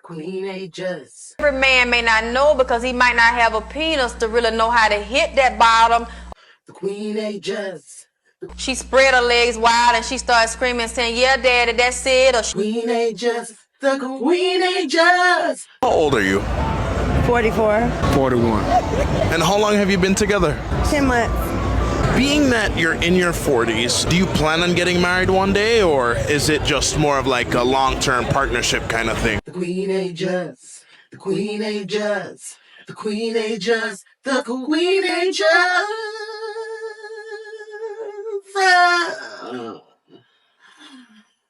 Teenagers. Every man may not know because he might not have a penis to really know how to hit that bottom. The teenagers. She spread her legs wide and she started screaming, saying, "Yeah, daddy, that's it." Or Teenagers. The teenagers. How old are you? 44. 41. And how long have you been together? 10 months. Being that you're in your 40s, do you plan on getting married one day, or is it just more of like a long-term partnership kind of thing? The teenagers. The teenagers. The teenagers. The teenagers.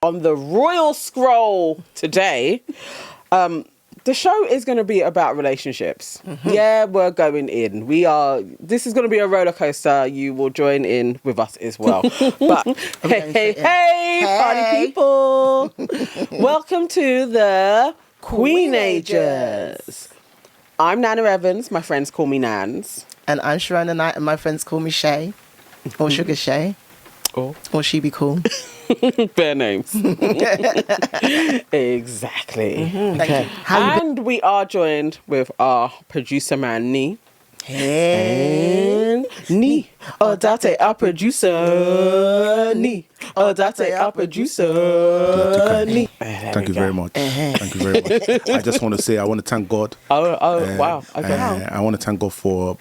On the Royal Scroll today, the show is going to be about relationships. Mm-hmm. Yeah, we're going in. This is going to be a roller coaster. You will join in with us as well. But hey, party people. Welcome to the Queenagers. I'm Nana Evans. My friends call me Nans. And I'm Sherona Knight, and my friends call me Shay. Or Sugar Shay. Or She Be Cool. Bare names. Exactly. Mm-hmm. Okay. And we are joined with our producer man, Nee. Hey. And Nee. Odate, our producer. Nee. Odate, our producer. Nee. Thank you very much. Thank you very much. I just want to say I want to thank God. Wow. Okay. I want to thank God for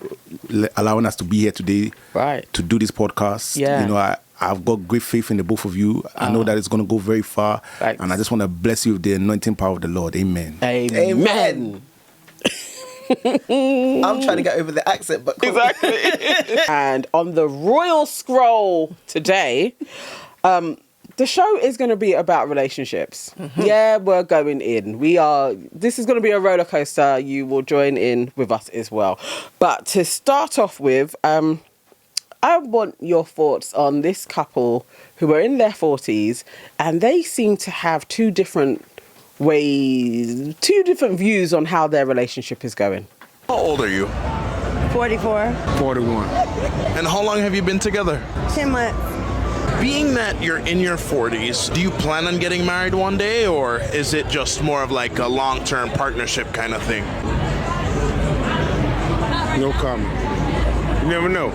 allowing us to be here today. Right. To do this podcast. Yeah. You know, I've got great faith in the both of you. I know that it's going to go very far. Thanks. And I just want to bless you with the anointing power of the Lord. Amen. Amen. I'm trying to get over the accent, but cool. Exactly. And on the Royal Scroll today, the show is going to be about relationships. Mm-hmm. Yeah, we're going in. This is going to be a roller coaster. You will join in with us as well. But to start off with, I want your thoughts on this couple who are in their 40s and they seem to have two different views on how their relationship is going. How old are you? 44. 41. And how long have you been together? 10 months. Being that you're in your 40s, do you plan on getting married one day, or is it just more of like a long-term partnership kind of thing? No comment. You never know.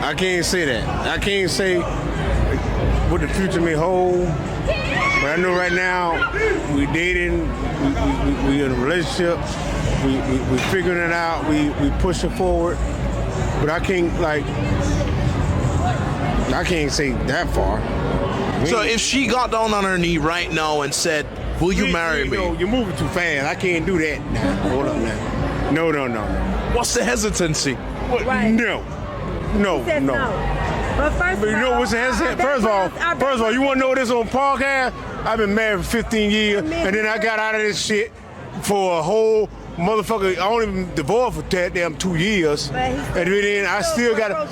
I can't say that. I can't say what the future may hold. But I know right now we dating, we in a relationship, we figuring it out, we pushing forward. But I can't say that far. So if she got down on her knee right now and said, "Will you marry me?" You're moving too fast. I can't do that now. Hold up now. No. What's the hesitancy? Right. No. But first you know what's the hesitant? First of all, you want to know this on podcast? I've been married for 15 years, and then I got out of this shit for a whole motherfucker. I only been divorced for damn 2 years, and then I still got to.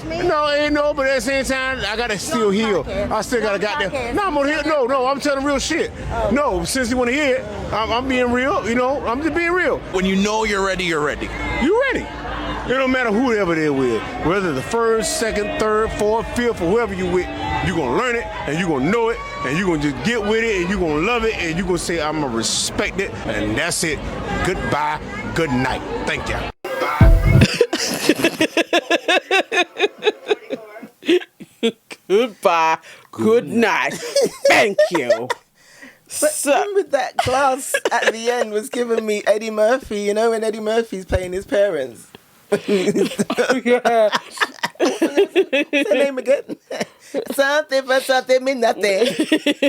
No, but at the same time, I got to still heal. I still got to goddamn. No, I'm gonna hear. No, I'm telling real shit. No, since you want to hear it, I'm being real. You know, I'm just being real. When you know you're ready, you're ready. You ready? It don't matter whoever they're with, whether the first, second, third, fourth, fifth, or whoever you with, you're going to learn it, and you're going to know it, and you're going to just get with it, and you're going to love it, and you're going to say, I'm going to respect it, and that's it. Goodbye, good night. Thank you. Goodbye, good night. Thank you. But remember that class at the end was giving me Eddie Murphy, you know, when Eddie Murphy's playing his parents. Yeah. What's the name again? Something for something mean nothing.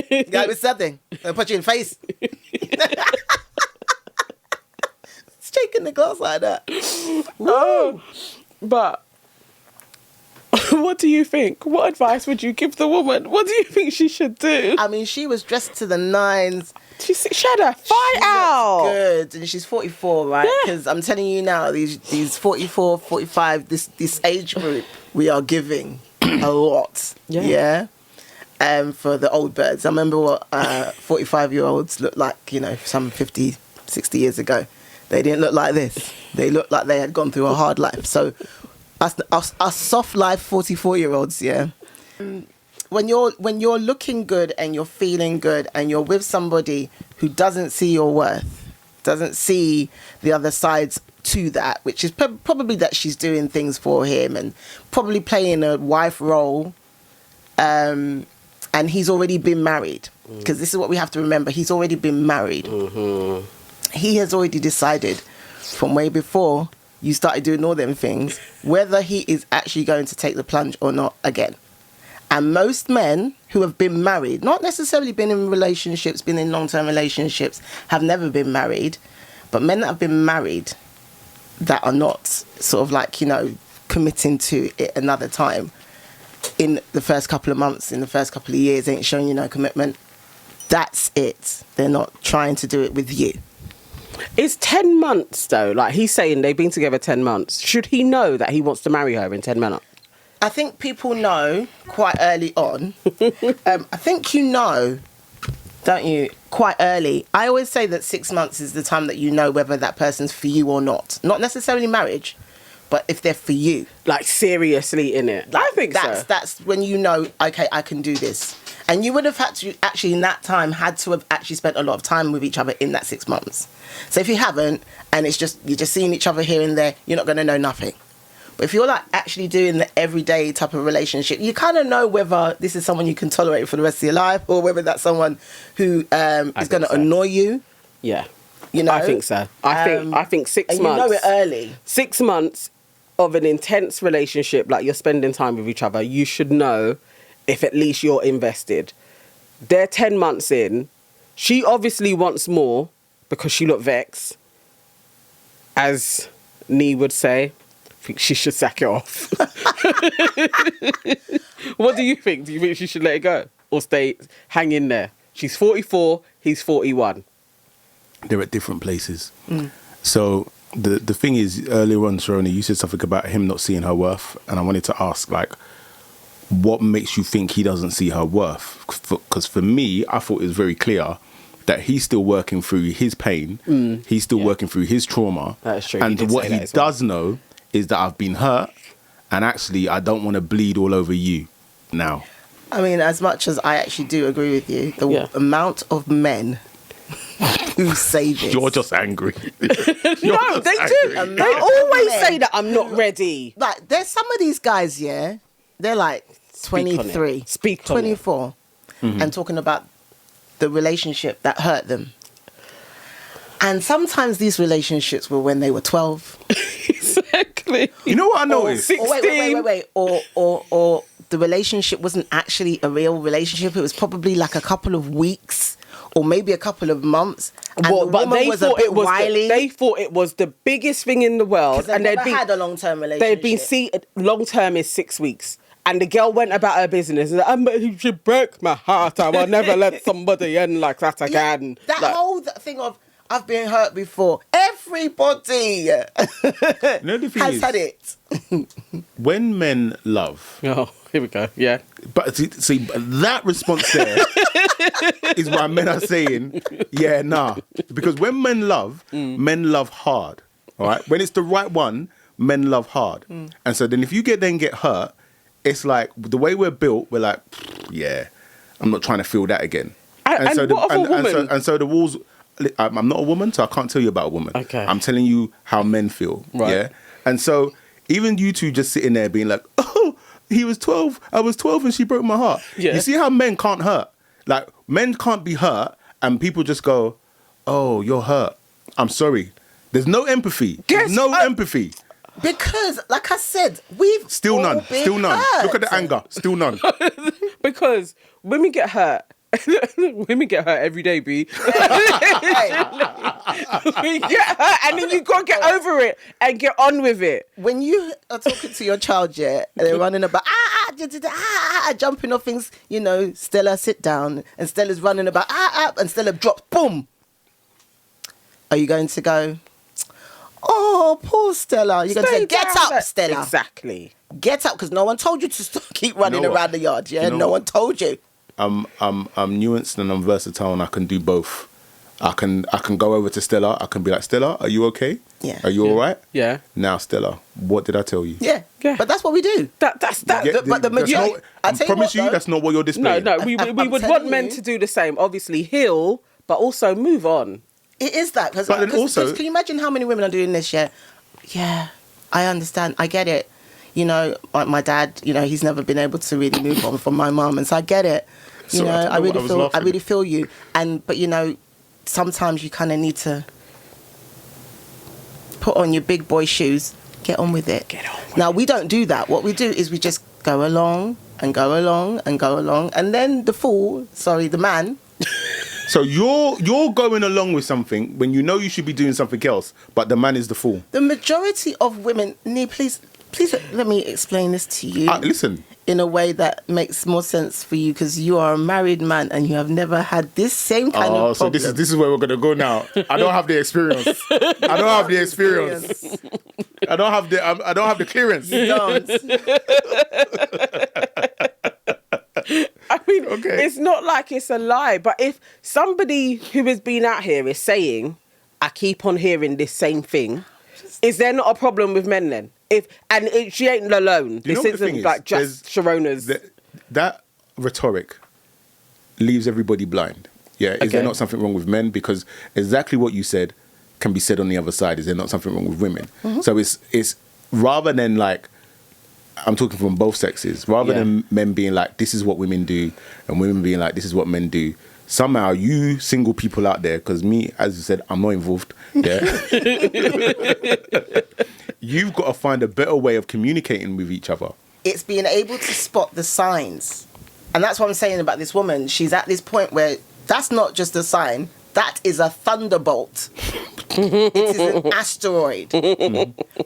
You gotta be something. I'll put you in the face. Shaking the glass like that. Oh, but what do you think? What advice would you give the woman? What do you think she should do? I mean, she was dressed to the nines. She had her fight out. Good, and she's 44, right? Because I'm telling you now, these 44, 45, this age group, we are giving a lot. Yeah. For the old birds. I remember what 45-year-olds looked like, you know, some 50, 60 years ago. They didn't look like this. They looked like they had gone through a hard life. So us soft life 44-year-olds, yeah. When you're looking good and you're feeling good and you're with somebody who doesn't see your worth, doesn't see the other sides to that, which is probably that she's doing things for him and probably playing a wife role. And he's already been married, because this is what we have to remember. He's already been married. He has already decided from way before you started doing all them things whether he is actually going to take the plunge or not again. And most men who have been married, not necessarily been in relationships, been in long-term relationships, have never been married. But men that have been married that are not sort of like, you know, committing to it another time in the first couple of months, in the first couple of years, ain't showing you no commitment. That's it. They're not trying to do it with you. It's 10 months, though. Like, he's saying they've been together 10 months. Should he know that he wants to marry her in 10 months? I think people know quite early on. I think you know, don't you, quite early. I always say that 6 months is the time that you know whether that person's for you or not. Not necessarily marriage, but if they're for you. Like, seriously in it. I think so. That's when you know, okay, I can do this. And you would have had to, actually, in that time, had to have actually spent a lot of time with each other in that 6 months. So if you haven't, and it's just, you're just seeing each other here and there, you're not going to know nothing. But if you're like actually doing the everyday type of relationship, you kind of know whether this is someone you can tolerate for the rest of your life, or whether that's someone who is going to annoy you. Yeah. You know? I think so. I think 6 months. And you know it early. 6 months of an intense relationship, like you're spending time with each other, you should know if at least you're invested. They're 10 months in. She obviously wants more because she looked vexed. As Nee would say, I think she should sack it off. What do you think? Do you think she should let it go? Or hang in there? She's 44, he's 41. They're at different places. So the thing is, earlier on, Sherona, you said something about him not seeing her worth. And I wanted to ask, like, what makes you think he doesn't see her worth? Because for me, I thought it was very clear that he's still working through his pain. He's still working through his trauma. That is true. And what he does know is that I've been hurt, and actually I don't want to bleed all over you now. I mean, as much as I actually do agree with you, the amount of men who say this. You're just angry. No, they do. They always say that I'm not ready. Like, there's some of these guys, yeah, they're like 23, 24, and talking about the relationship that hurt them. And sometimes these relationships were when they were 12. Exactly. You know what I noticed? 16. Wait. Or the relationship wasn't actually a real relationship. It was probably like a couple of weeks or maybe a couple of months. And the woman was a bit wily. They thought it was the biggest thing in the world. And they'd had a long-term relationship. They'd been long-term is 6 weeks. And the girl went about her business. And she broke my heart. I will never let somebody in like that again. That whole thing of, I've been hurt before. Everybody has had it. When men love... Oh, here we go. Yeah. But see that response there is why men are saying, yeah, nah. Because when men love hard. All right? When it's the right one, men love hard. And so then if you get hurt, it's like, the way we're built, we're like, yeah, I'm not trying to feel that again. And so the walls... I'm not a woman, so I can't tell you about a woman. Okay. I'm telling you how men feel. Right. Yeah. And so even you two just sitting there being like, oh, he was 12. I was 12 and she broke my heart. Yeah. You see how men can't hurt? Like, men can't be hurt and people just go, oh, you're hurt. I'm sorry. There's no empathy. There's no empathy. Because, like I said, we've still all none. been Still none. hurt. Look at the anger. Still none. Because women get hurt. Women get hurt every day, B. We get hurt, and then you gotta get over it and get on with it. When you are talking to your child, yeah, and they're running about jumping off things, you know, Stella, sit down, and Stella's running about and Stella drops, boom. Are you going to go, oh, poor Stella? You're going to say, get up, Stella. Exactly. Get up, because no one told you to keep running around the yard, yeah? No one told you. I'm nuanced and I'm versatile and I can do both. I can go over to Stella. I can be like, Stella, are you okay? Yeah. Are you all right? Yeah. Now, Stella, what did I tell you? Yeah. But that's what we do. That's But the majority, I promise you, that's not what you're displaying. No, we would want men to do the same. Obviously, heal, but also move on. It is that. But then also- can you imagine how many women are doing this? Yeah, I understand. I get it. You know, my dad, you know, he's never been able to really move on from my mum, and so I get it. You So know, I don't know what I was I laughing. really feel you. But you know, sometimes you kind of need to put on your big boy shoes, get on with it. Now, we don't do that. What we do is we just go along and go along and go along, and then the man. So you're going along with something when you know you should be doing something else, but the man is the fool. The majority of women, please let me explain this to you. Listen. In a way that makes more sense for you, because you are a married man and you have never had this same kind of So problem. this is where we're gonna go now. I don't have the experience. I don't have the experience. I don't have the clearance. You don't. I mean, it's not like it's a lie, but if somebody who has been out here is saying, I keep on hearing this same thing, is there not a problem with men then? She ain't alone. You know This what the thing isn't is? like just Sherona's. That rhetoric leaves everybody blind. Yeah, is there not something wrong with men? Because exactly what you said can be said on the other side. Is there not something wrong with women? Mm-hmm. So it's rather than like, I'm talking from both sexes, rather than men being like, this is what women do, and women being like, this is what men do. Somehow you single people out there, because me, as you said, I'm not involved. Yeah. You've got to find a better way of communicating with each other. It's being able to spot the signs. And that's what I'm saying about this woman. She's at this point where that's not just a sign, that is a thunderbolt. It is an asteroid.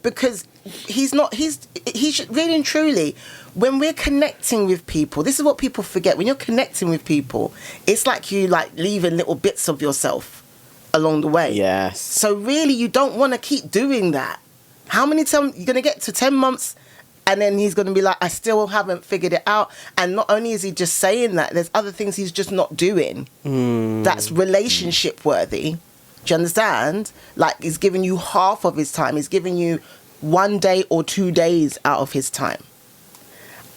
Because he's really and truly, when we're connecting with people, this is what people forget. When you're connecting with people, it's like you leaving little bits of yourself along the way. Yes. So really, you don't want to keep doing that. How many times you're going to get to 10 months and then he's going to be like, I still haven't figured it out. And not only is he just saying that, there's other things he's just not doing. That's relationship worthy. Do you understand? Like, he's giving you half of his time. He's giving you 1 day or 2 days out of his time.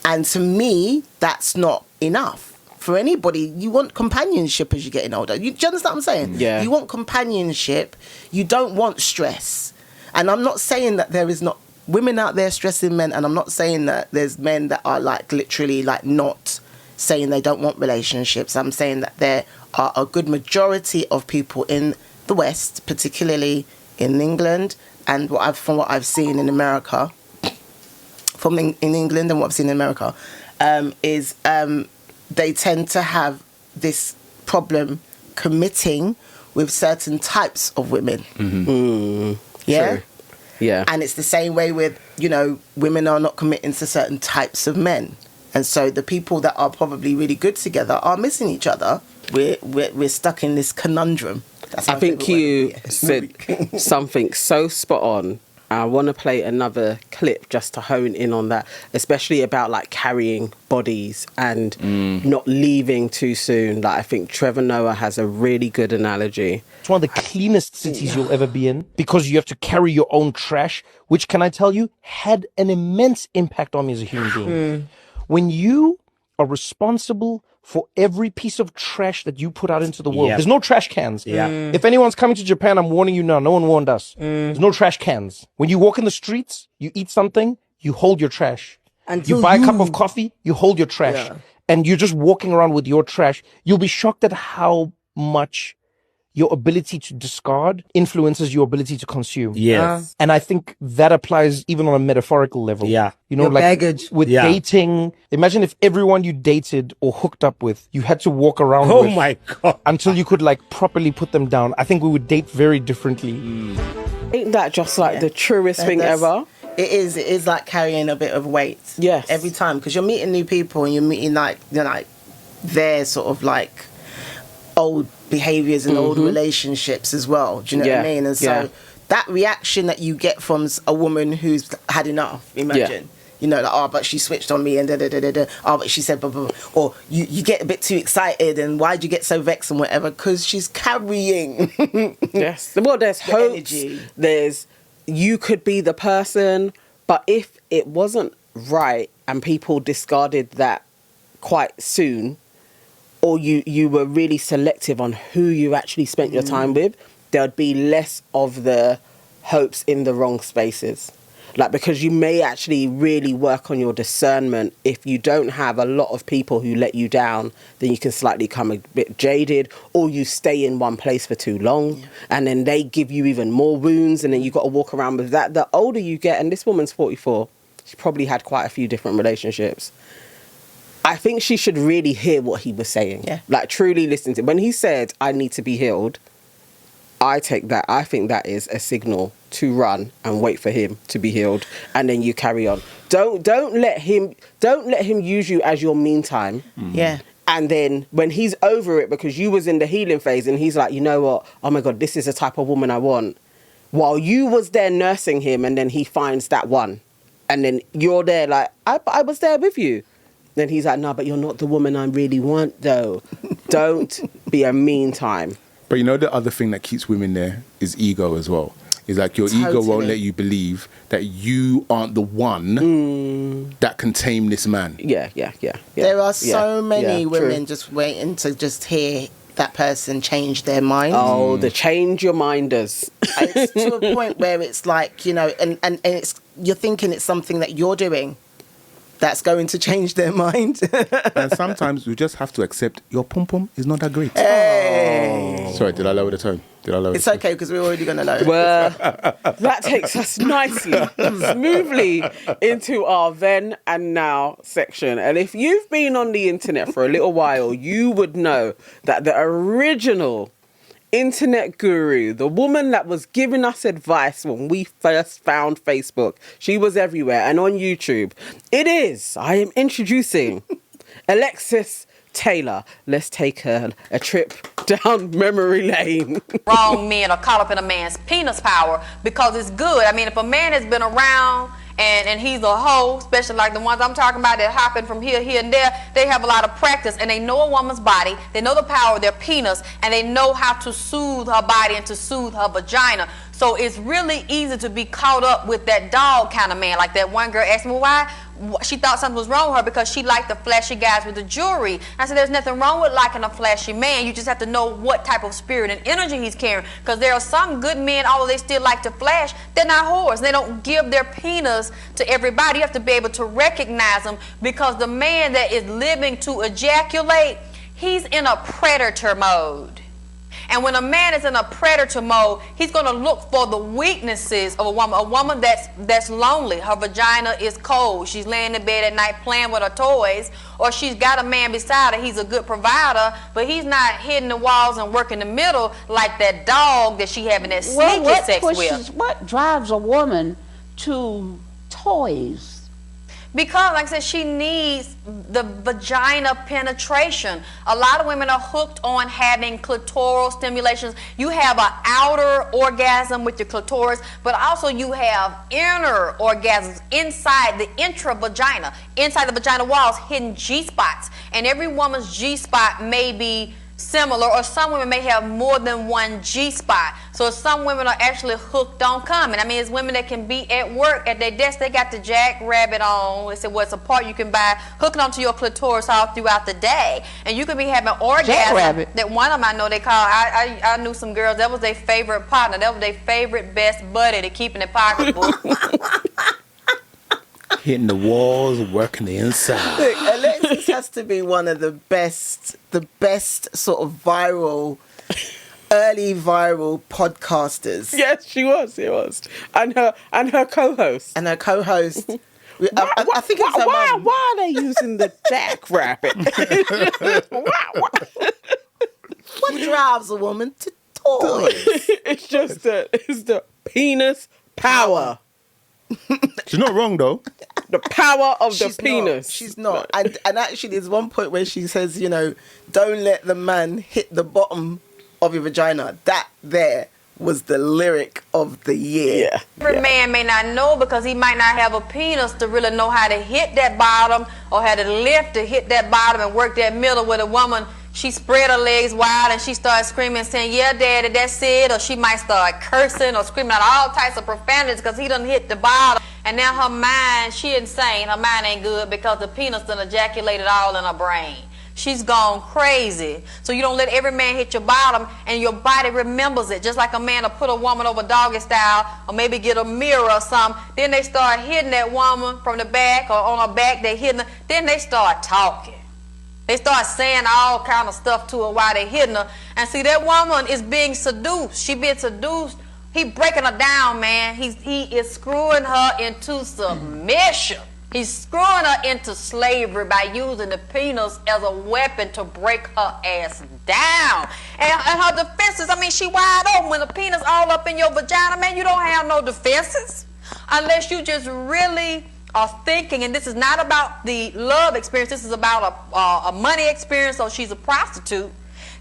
And to me, that's not enough. For anybody, you want companionship as you're getting older. Do you understand what I'm saying? Yeah. You want companionship. You don't want stress. And I'm not saying that there is not women out there stressing men, and I'm not saying that there's men that are literally not saying they don't want relationships. I'm saying that there are a good majority of people in the West, particularly in England, and from what I've seen in America, in England and what I've seen in America, is they tend to have this problem committing with certain types of women. Yeah? True. Yeah. And it's the same way with, women are not committing to certain types of men. And so the people that are probably really good together are missing each other. We're stuck in this conundrum. That's I think you said something so spot on. I want to play another clip just to hone in on that, especially about carrying bodies and not leaving too soon. I think Trevor Noah has a really good analogy. It's one of the cleanest cities you'll ever be in because you have to carry your own trash, which, can I tell you, had an immense impact on me as a human being. When you are responsible for every piece of trash that you put out into the world. There's no trash cans. If anyone's coming to Japan, I'm warning you now, no one warned us. There's no trash cans. When you walk in the streets, you eat something, you hold your trash. You buy a cup of coffee, you hold your trash. And you're just walking around with your trash. You'll be shocked at how much your ability to discard influences your ability to consume. Yes. And I think that applies even on a metaphorical level. Yeah. Your baggage. With dating, imagine if everyone you dated or hooked up with, you had to walk around with. Oh my God. Until you could properly put them down. I think we would date very differently. Ain't that just the truest thing ever? It is like carrying a bit of weight. Yes. Every time, because you're meeting new people and you're meeting their sort of old behaviors and old relationships as well. Do you know what I mean? And so that reaction that you get from a woman who's had enough, imagine. But she switched on me and da-da-da-da-da. Oh, but she said blah, blah, blah. Or you get a bit too excited and why'd you get so vexed and whatever? Because she's carrying Yes. Well, there's hopes. energy. There's, you could be the person, but if it wasn't right and people discarded that quite soon, or you were really selective on who you actually spent your time with, there'd be less of the hopes in the wrong spaces. Like, because you may actually really work on your discernment. If you don't have a lot of people who let you down, then you can slightly become a bit jaded, or you stay in one place for too long, and then they give you even more wounds, and then you got to walk around with that. The older you get, and this woman's 44, she probably had quite a few different relationships. I think she should really hear what he was saying. Yeah. Like, truly listen to him. When he said, I need to be healed, I think that is a signal to run and wait for him to be healed, and then you carry on. Don't let him use you as your meantime. Yeah. And then when he's over it because you was in the healing phase, and he's like, you know what? Oh my God, this is the type of woman I want. While you was there nursing him, and then he finds that one, and then you're there like, I was there with you. Then he's like, no, but you're not the woman I really want, though. Don't be a meantime. But you know, the other thing that keeps women there is ego as well. It's like your ego won't let you believe that you aren't the one that can tame this man. Yeah. There are so many women just waiting to just hear that person change their mind. Oh, the change your minders. It's to a point where it's like, you know, and it's, you're thinking it's something that you're doing that's going to change their mind. And sometimes you just have to accept your pom-pom is not that great. Hey. Sorry, did I lower the tone? It's okay, because we're already going to lower it. Well, that takes us nicely, smoothly into our then and now section. And if you've been on the internet for a little while, you would know that the original internet guru, the woman that was giving us advice when we first found Facebook, she was everywhere and on YouTube. I am introducing ALEXYSS Taylor. Let's take a trip down memory lane. Wrong men are caught up in a man's penis power because it's good. I mean, if a man has been around and he's a hoe, especially like the ones I'm talking about that hopping from here, and there, they have a lot of practice, and they know a woman's body, they know the power of their penis, and they know how to soothe her body and to soothe her vagina. So it's really easy to be caught up with that dog kind of man. Like that one girl asked me why she thought something was wrong with her, because she liked the flashy guys with the jewelry. I said, there's nothing wrong with liking a flashy man. You just have to know what type of spirit and energy he's carrying. Because there are some good men, although they still like to flash, they're not whores. They don't give their penis to everybody. You have to be able to recognize them, because the man that is living to ejaculate, he's in a predator mode. And when a man is in a predator mode, he's going to look for the weaknesses of a woman that's lonely. Her vagina is cold. She's laying in bed at night playing with her toys, or she's got a man beside her. He's a good provider, but he's not hitting the walls and working the middle like that dog that she having that sneaky sex with. What drives a woman to toys? Because, like I said, she needs the vagina penetration. A lot of women are hooked on having clitoral stimulations. You have an outer orgasm with your clitoris, but also you have inner orgasms inside the intra-vagina, inside the vagina walls, hidden G-spots. And every woman's G-spot may be similar, or some women may have more than one G-spot. So some women are actually hooked on coming. I mean, it's women that can be at work at their desk, they got the jackrabbit on. They said, well, it's a part you can buy, hooking onto your clitoris all throughout the day. And you could be having orgasm. That one of them I know they call, I knew some girls, that was their favorite partner. That was their favorite best buddy to keep in their pocketbook. Hitting the walls, working the inside. Look, ALEXYSS has to be one of the best sort of early viral podcasters. Yes, she was. And her co-host. I think it's why are they using the jackrabbit? What drives a woman to toys? It's just the penis power. She's not wrong though. The power of the penis. She's not. And actually, there's one point where she says, you know, don't let the man hit the bottom of your vagina. That there was the lyric of the year. Yeah. Every man may not know, because he might not have a penis to really know how to hit that bottom, or how to lift to hit that bottom and work that middle with a woman. She spread her legs wide and she started screaming, saying, yeah, daddy, that's it. Or she might start cursing or screaming out all types of profanities because he done hit the bottom. And now her mind, she insane. Her mind ain't good because the penis done ejaculated all in her brain. she's gone crazy. So you don't let every man hit your bottom, and your body remembers it. Just like a man will put a woman over doggy style, or maybe get a mirror or something. Then they start hitting that woman from the back, or on her back, they hitting her. Then they start talking. They start saying all kind of stuff to her while they hitting her. And see, that woman is being seduced. She being seduced. He breaking her down, man. He is screwing her into submission. He's screwing her into slavery by using the penis as a weapon to break her ass down. And her defenses, I mean, she wide open. When the penis all up in your vagina, man, you don't have no defenses. Unless you just really are thinking, and this is not about the love experience, this is about a money experience, so she's a prostitute.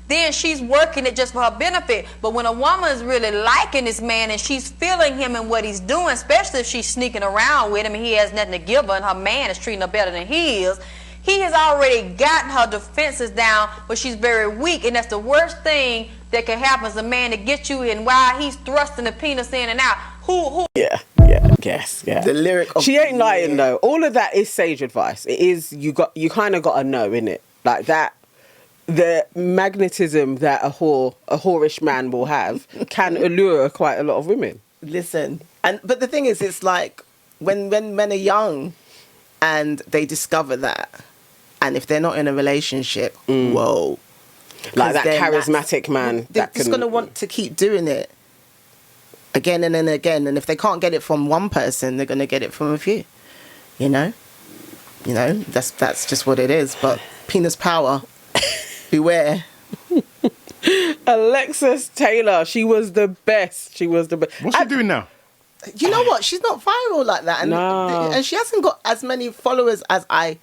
Then she's working it just for her benefit. But when a woman is really liking this man and she's feeling him and what he's doing, especially if she's sneaking around with him and he has nothing to give her and her man is treating her better than he has already gotten her defenses down, but she's very weak. And that's the worst thing that can happen is a man to get you in while he's thrusting the penis in and out. Yeah, guess, yeah. The lyric of, she ain't lying though. All of that is sage advice. It is, you kind of got to know, innit? Like that. The magnetism that a whorish man will have can allure quite a lot of women. Listen, but the thing is, it's like when men are young and they discover that, and if they're not in a relationship, whoa, like that charismatic man, they're just gonna want to keep doing it again and then again. And if they can't get it from one person, they're gonna get it from a few. You know, that's just what it is. But penis power. Beware. Alexis Taylor, she was the best. What's she doing now? You know what? She's not viral like that, and she hasn't got as many followers as I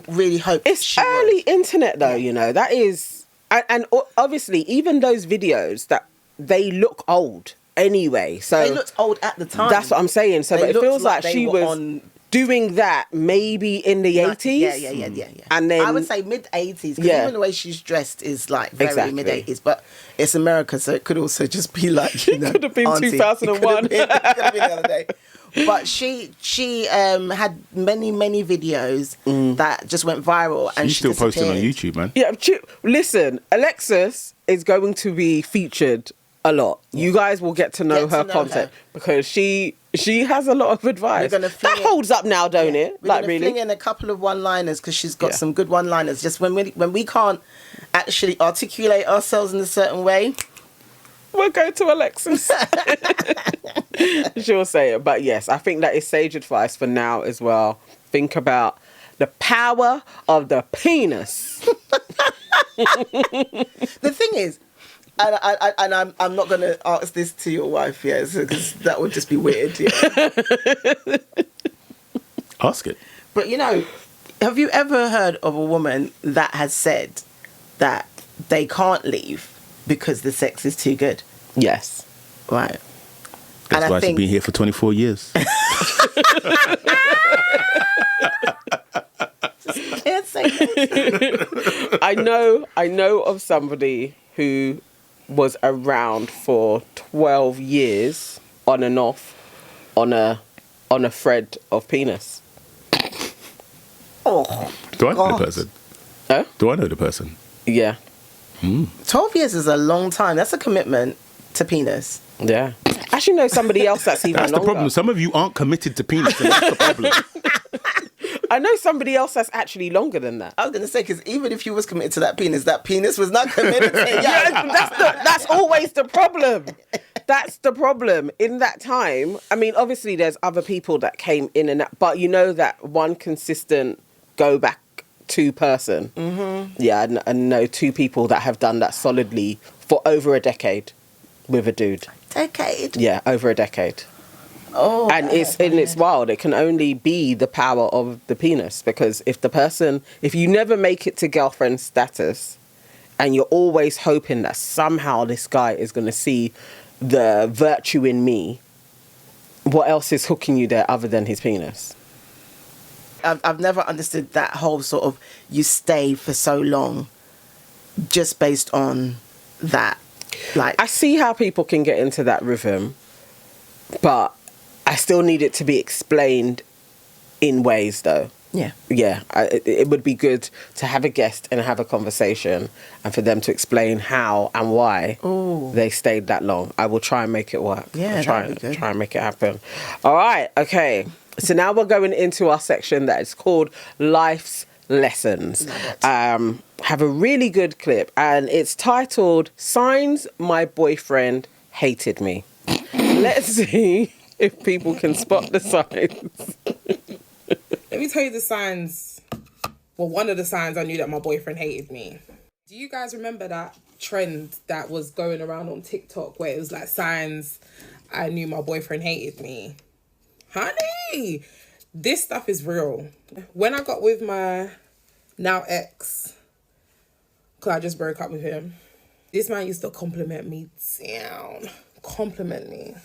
really hope. It's early internet, though. You know that is, and obviously even those videos that they look old anyway. So they looked old at the time. That's what I'm saying. So but it feels like she was doing that maybe in the 80s. Yeah. And then I would say mid 80s, because even the way she's dressed is like very mid 80s. But it's America, so it could also just be like, you know, could have been auntie. 2001. It could have been the other day. But she had many videos that just went viral, and she's still posting on YouTube, man. Yeah, listen, Alexis is going to be featured a lot. You guys will get to know her content because she has a lot of advice. That holds up now, don't it? We're like, really fling in a couple of one-liners because she's got some good one-liners. Just when we can't actually articulate ourselves in a certain way, we'll go to Alexis. She'll say it. But yes, I think that is sage advice for now as well. Think about the power of the penis. The thing is, and I'm not going to ask this to your wife, because that would just be weird. Yeah. Ask it. But you know, have you ever heard of a woman that has said that they can't leave because the sex is too good? Yes. Right. That's why she's been here for 24 years. Can't say no. I know of somebody who was around for 12 years on and off on a thread of penis. Oh, do I know the person? Huh? Do I know the person? Yeah. 12 years is a long time. That's a commitment to penis. Yeah. I actually know somebody else that's even longer. That's the problem. Some of you aren't committed to penis, and that's the problem. I know somebody else that's actually longer than that. I was going to say, because even if you was committed to that penis was not committed to it. That's always the problem. That's the problem. In that time, I mean, obviously there's other people that came in and out, but you know that one consistent go back to person. Mm-hmm. Yeah, I know two people that have done that solidly for over a decade with a dude. Decade? Yeah, over a decade. Oh, and it's wild. It can only be the power of the penis, because if you never make it to girlfriend status, and you're always hoping that somehow this guy is going to see the virtue in me, what else is hooking you there other than his penis? I've never understood that whole sort of you stay for so long just based on that. Like, I see how people can get into that rhythm, but I still need it to be explained in ways, though. Yeah, it would be good to have a guest and have a conversation and for them to explain how and why they stayed that long. I will try and make it work. Yeah, I'll try and make it happen. All right, okay. So now we're going into our section that is called Life's Lessons. Have a really good clip and it's titled Signs My Boyfriend Hated Me. Let's see if people can spot the signs. Let me tell you the signs. Well, one of the signs I knew that my boyfriend hated me. Do you guys remember that trend that was going around on TikTok where it was like signs I knew my boyfriend hated me? Honey, this stuff is real. When I got with my now ex, because I just broke up with him, this man used to compliment me down. Compliment me.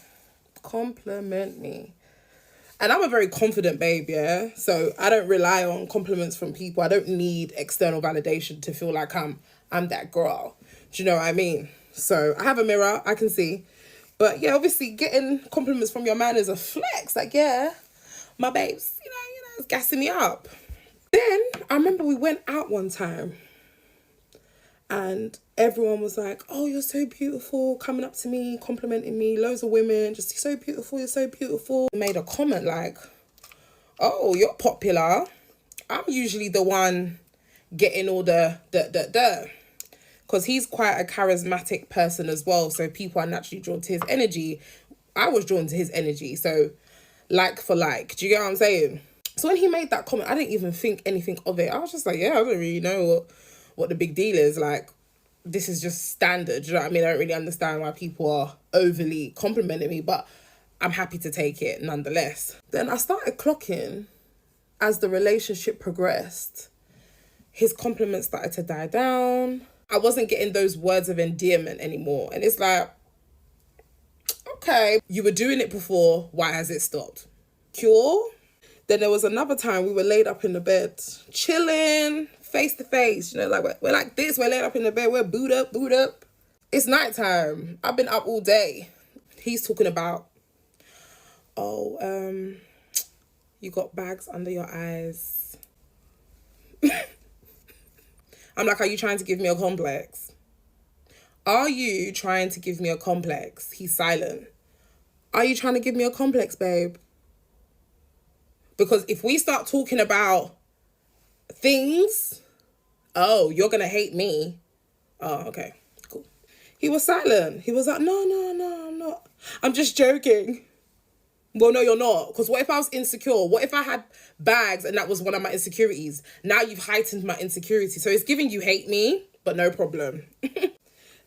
And I'm a very confident babe, yeah? So I don't rely on compliments from people. I don't need external validation to feel like I'm that girl. Do you know what I mean? So I have a mirror, I can see. But yeah, obviously getting compliments from your man is a flex. Like, yeah, my babes, you know, it's gassing me up. Then I remember we went out one time and everyone was like, oh, you're so beautiful, coming up to me, complimenting me, loads of women, just, you're so beautiful, you're so beautiful. Made a comment like, oh, you're popular. I'm usually the one getting all the. Because he's quite a charismatic person as well, so people are naturally drawn to his energy. I was drawn to his energy, so like for like. Do you get what I'm saying? So when he made that comment, I didn't even think anything of it. I was just like, yeah, I don't really know what the big deal is. Like, this is just standard. Do you know what I mean? I don't really understand why people are overly complimenting me, but I'm happy to take it nonetheless. Then I started clocking as the relationship progressed. His compliments started to die down. I wasn't getting those words of endearment anymore. And it's like, okay, you were doing it before. Why has it stopped? Cure. Then there was another time we were laid up in the bed, chilling, face to face. You know, like we're like this, we're laid up in the bed, we're booed up. It's nighttime. I've been up all day. He's talking about, oh, you got bags under your eyes. I'm like, are you trying to give me a complex? Are you trying to give me a complex? He's silent. Are you trying to give me a complex, babe? Because if we start talking about things, oh, you're going to hate me. Oh, okay, cool. He was silent. He was like, no, I'm not. I'm just joking. Well, no, you're not. Because what if I was insecure? What if I had bags and that was one of my insecurities? Now you've heightened my insecurity. So it's giving you hate me, but no problem.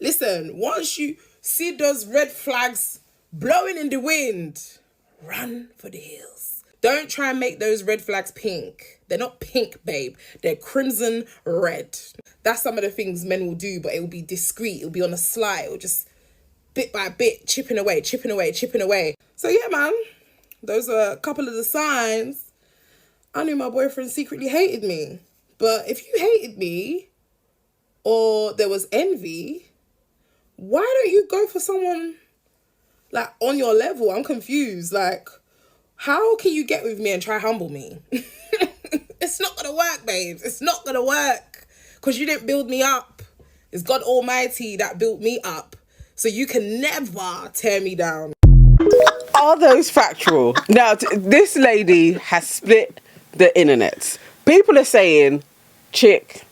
Listen, once you see those red flags blowing in the wind, run for the hills. Don't try and make those red flags pink. They're not pink, babe. They're crimson red. That's some of the things men will do, but it will be discreet. It will be on a sly. It will just bit by bit, chipping away. So yeah, man, those are a couple of the signs. I knew my boyfriend secretly hated me. But if you hated me or there was envy, why don't you go for someone like on your level? I'm confused. Like, how can you get with me and try humble me? It's not gonna work, babes. It's not gonna work. Because you didn't build me up. It's God Almighty that built me up. So you can never tear me down. Are those factual? Now, this lady has split the internet. People are saying, chick,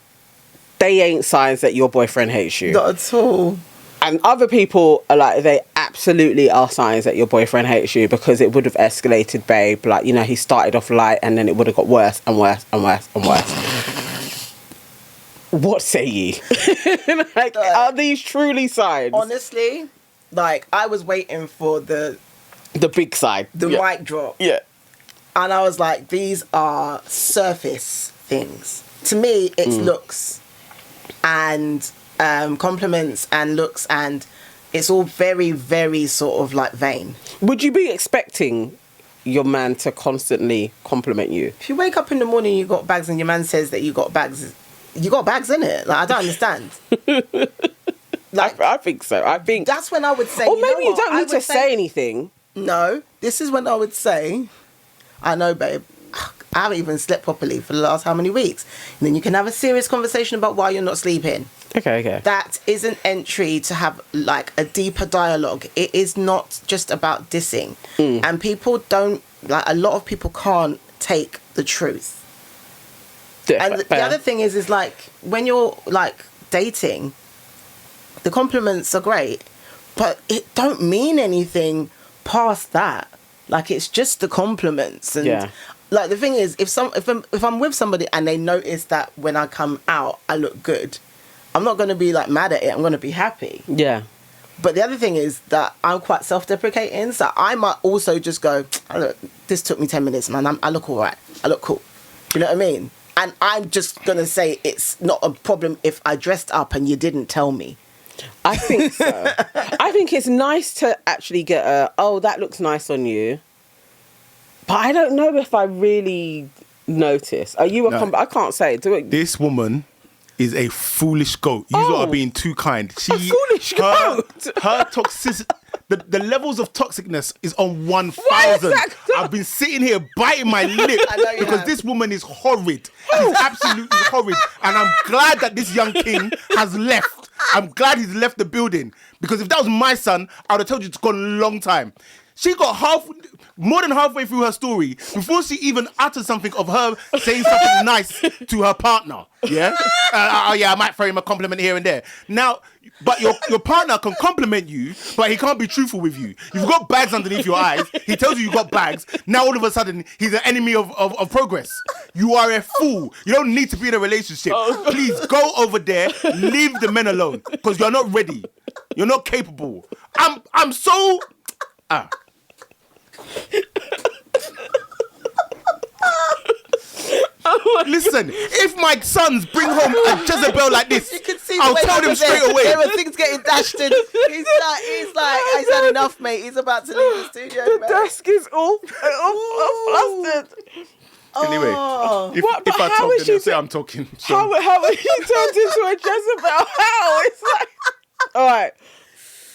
they ain't signs that your boyfriend hates you. Not at all. And other people are like, they absolutely are signs that your boyfriend hates you because it would have escalated, babe. Like, you know, he started off light and then it would have got worse and worse and worse and worse. What say ye? Like, are these truly signs? Honestly, like, I was waiting for the big side. The mic drop. Yeah. And I was like, these are surface things. To me, it's looks and compliments and looks, and it's all very, very sort of like vain. Would you be expecting your man to constantly compliment you? If you wake up in the morning, you got bags, and your man says that you got bags in it. Like, I don't understand. Like, I think so. I think that's when I would say. Or maybe you don't need to say anything. No, this is when I would say, I know, babe. I haven't even slept properly for the last how many weeks. And then you can have a serious conversation about why you're not sleeping. Okay. That is an entry to have like a deeper dialogue. It is not just about dissing. And people don't, like, a lot of people can't take the truth. And the other thing is like, when you're like dating, the compliments are great, but it don't mean anything past that. Like, it's just the compliments. And like, the thing is, if I'm with somebody and they notice that when I come out I look good, I'm not going to be like mad at it. I'm going to be happy. Yeah. But the other thing is that I'm quite self-deprecating, so I might also just go, oh, look, this took me 10 minutes, man. I look all right. I look cool. You know what I mean? And I'm just going to say it's not a problem if I dressed up and you didn't tell me. I think so. I think it's nice to actually get that looks nice on you. But I don't know if I really notice. Are you I can't say. This woman is a foolish goat. You lot are being too kind. A foolish goat? Her toxicity, the levels of toxicness is on 1,000. Why is that? I've been sitting here biting my lip because this woman is horrid. She's absolutely horrid. And I'm glad that this young king has left. I'm glad he's left the building, because if that was my son, I would have told you it's gone a long time. She got more than halfway through her story before she even uttered something of her saying something nice to her partner. Yeah? I might throw him a compliment here and there. Now, but your partner can compliment you, but he can't be truthful with you. You've got bags underneath your eyes. He tells you got bags. Now all of a sudden, he's an enemy of progress. You are a fool. You don't need to be in a relationship. Please go over there. Leave the men alone, because you're not ready. You're not capable. I'm so... Listen, if my sons bring home a Jezebel like this, I'll tell them straight away. There were things getting dashed in. He's like, he's had enough, mate. He's about to leave the studio. The desk is all flustered. Anyway, if I talk, then they'll say I'm talking. So. How are you turned into a Jezebel? How? It's like, all right.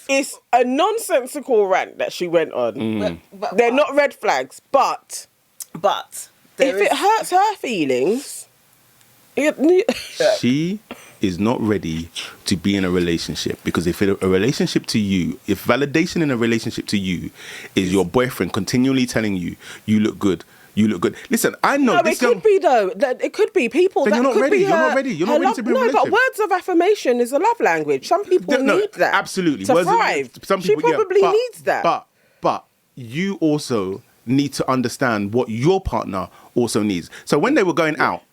It's a nonsensical rant that she went on. But they're not red flags, but if it hurts her feelings, she is not ready to be in a relationship, because if a relationship to you, if validation in a relationship to you is your boyfriend continually telling you, you look good. You look good. Listen, I know. No, it could be though. It could be people. Then that you're not could ready. Be You're not ready. You're not ready to be in a relationship. No, but words of affirmation is a love language. Some people need that. Absolutely. To thrive. Some people, she probably needs that. But you also need to understand what your partner also needs. So when they were going out,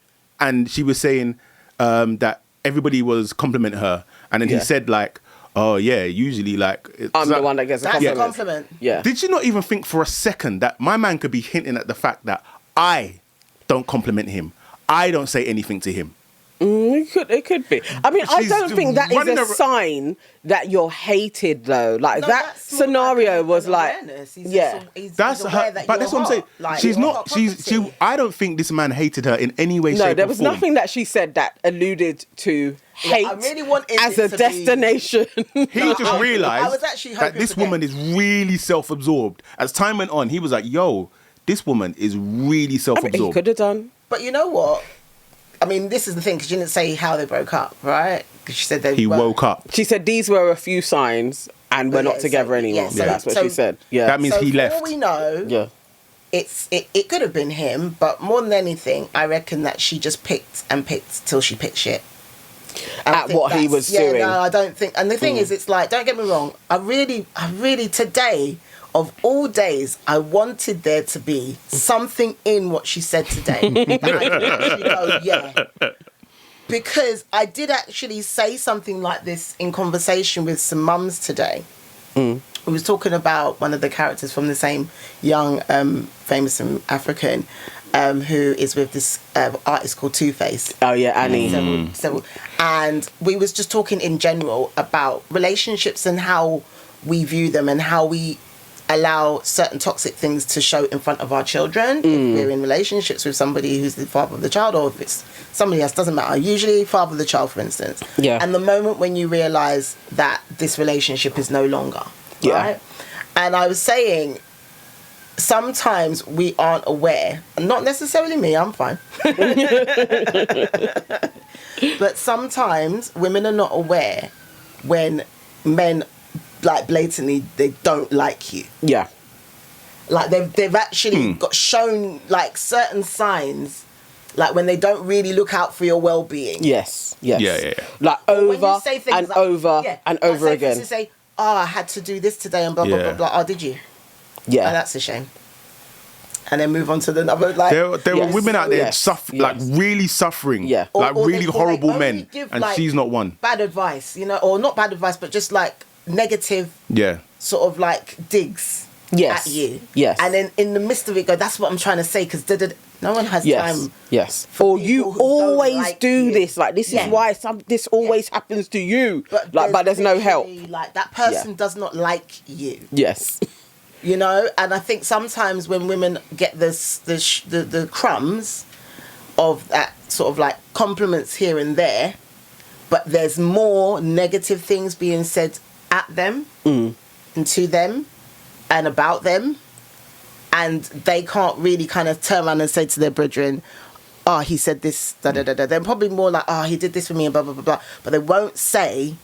and she was saying that everybody was complimenting her, and then he said like, oh yeah, usually like I'm the one that gets a compliment. That's a compliment. Yeah. Did you not even think for a second that my man could be hinting at the fact that I don't compliment him? I don't say anything to him. It could be. I mean, I don't think that is a sign that you're hated though. Like that scenario was like, that's her. But that's what I'm saying. Like, she's not. She. I don't think this man hated her in any way, shape, or form. No, there was nothing that she said that alluded to hate as a destination. He just realised that this woman is really self-absorbed. As time went on, he was like, "Yo, this woman is really self-absorbed." I mean, he could have done. But you know what? I mean, this is the thing, because she didn't say how they broke up, right? Because she said he woke up. She said these were a few signs, and we're not together anymore. So that's what she said. Yeah, that means he left. For all we know, it could have been him, but more than anything, I reckon that she just picked till she picked shit. At what he was doing. No, I don't think. And the thing is, it's like, don't get me wrong. I really today, of all days, I wanted there to be something in what she said today that I could actually go, yeah. Because I did actually say something like this in conversation with some mums today. We was talking about one of the characters from the same young, famous African, who is with this artist called Two-Face. Oh yeah, Annie. Several. And we was just talking in general about relationships and how we view them and how we allow certain toxic things to show in front of our children if we're in relationships with somebody who's the father of the child, or if it's somebody else, doesn't matter. Usually father of the child, for instance. Yeah. And the moment when you realise that this relationship is no longer, right? And I was saying, sometimes we aren't aware, not necessarily me, I'm fine. But sometimes women are not aware when men like blatantly they don't like you. Yeah. Like they've actually got shown like certain signs, like when they don't really look out for your well-being. Yes. Yes. Yeah. Like over and like, over and over like, again. To say, oh, I had to do this today and blah blah blah blah. Oh, did you? Yeah. Oh, that's a shame. And then move on to the other. Like There were women out there like Yes. really suffering. Yeah. Like Or really they horrible only men, give, and like, she's not one. bad advice, you know, or not bad advice, but just like negative Yeah. sort of like digs Yes. at you. Yes. And then in the midst of it, go, that's what I'm trying to say, because no one has Yes. time. Yes. for Or you people who don't always like do you. this. Like this Yeah. is why this always happens to you. But there's no help. literally, like that person does not like you. Yes. You know, and I think sometimes when women get the crumbs of that sort of like compliments here and there, but there's more negative things being said at them and to them and about them, and they can't really kind of turn around and say to their brethren, oh, he said this, da da da da. They're probably more like, oh, he did this for me and blah blah blah blah, but they won't say